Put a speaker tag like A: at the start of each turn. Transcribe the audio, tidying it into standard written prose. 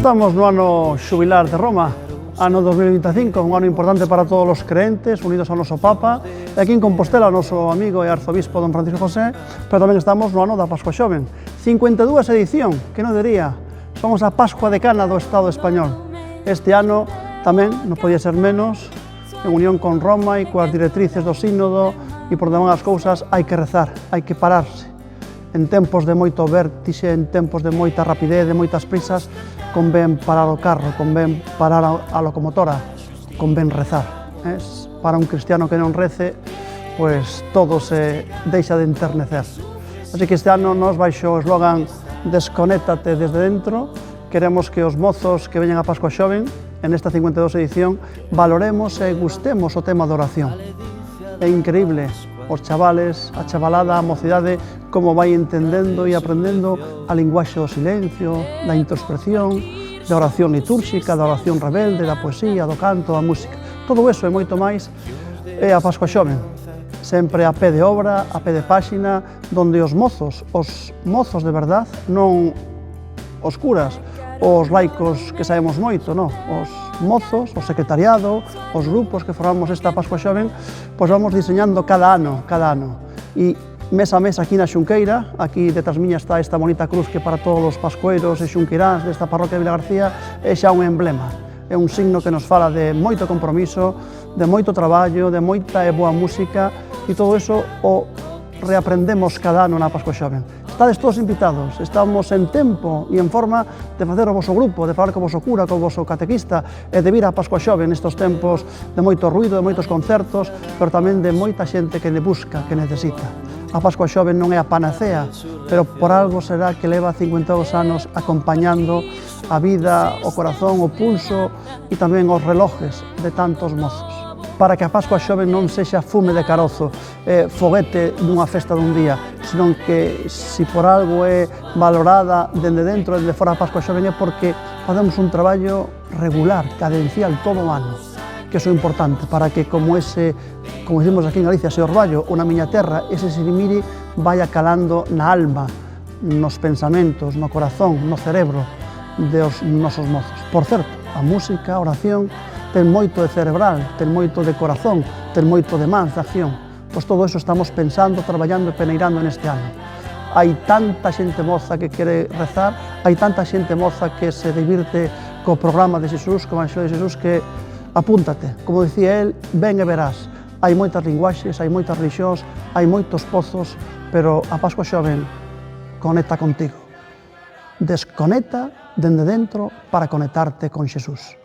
A: Estamos no ano xubilar de Roma, ano 2025, un ano importante para todos os creentes unidos ao noso Papa, e aquí en Compostela, o noso amigo e arzobispo don Francisco José, pero tamén estamos no ano da Pascua Xoven. 52 edición, que non diría, somos a Pascua de Cana do Estado español. Este ano tamén non podía ser menos, en unión con Roma e coas directrices do sínodo e por demais as cousas, hai que rezar, hai que pararse. En tempos de moito vértixe, en tempos de moita rapidez, de moitas prisas, convén parar o carro, convén parar a locomotora, convén rezar. Para un cristiano que non rece, pois todo se deixa de enternecer. Así que este ano nos baixo o eslogan Desconéctate desde dentro, queremos que os mozos que veñen a Pascua Xoven, en esta 52 edición, valoremos e gustemos o tema da oración. É increíble os chavales, a chavalada, a mocidade, como vai entendendo e aprendendo a linguaxe do silencio, da introspección, da oración litúrxica, da oración rebelde, da poesía, do canto, da música. Todo eso e moito máis é a Pascua Xoven, sempre a pé de obra, a pé de páxina, donde os mozos de verdad, non os curas, os laicos que sabemos moito, non? Os mozos, o secretariado, os grupos que formamos esta Pascua Xoven, pois vamos diseñando cada ano. E mes a mes aquí na Xunqueira, aquí detrás miña está esta bonita cruz que para todos os pascueiros e xunqueiráns desta parroquia de Vilagarcía é xa un emblema, é un signo que nos fala de moito compromiso, de moito traballo, de moita e boa música, e todo eso o reaprendemos cada ano na Pascua Xoven. Estades todos invitados, estamos en tempo e en forma de facer o voso grupo, de falar co voso cura, co voso catequista e de vir a Pascua Xoven nestes tempos de moito ruido, de moitos concertos, pero tamén de moita xente que ne busca, que necesita. A Pascua Xoven non é a panacea, pero por algo será que leva 52 anos acompañando a vida, o corazón, o pulso e tamén os relojes de tantos mozos. Para que a Pascua Xoven non sexa fume de carozo, foguete dunha festa dun día, senón que, se por algo é valorada dende dentro e dende fora a Pascua Xoven, é porque facemos un traballo regular, cadencial, todo o ano, que iso é importante, para que como dicimos aquí en Galicia, ese orballo, ou na miña terra, ese sirimiri vaya calando na alma, nos pensamentos, no corazón, no cerebro dos nosos mozos. Por certo, a música, a oración, ten moito de cerebral, ten moito de corazón, ten moito de mans, de acción. Pois todo eso estamos pensando, traballando e peneirando neste ano. Hai tanta xente moza que quere rezar, hai tanta xente moza que se divirte co programa de Xesús, co Evangelio de Xesús, que apúntate. Como dicía el, ven e verás. Hai moitas linguaxes, hai moitas religións, hai moitos pozos, pero a Pascua Xoven conecta contigo. Desconecta dende dentro para conectarte con Xesús.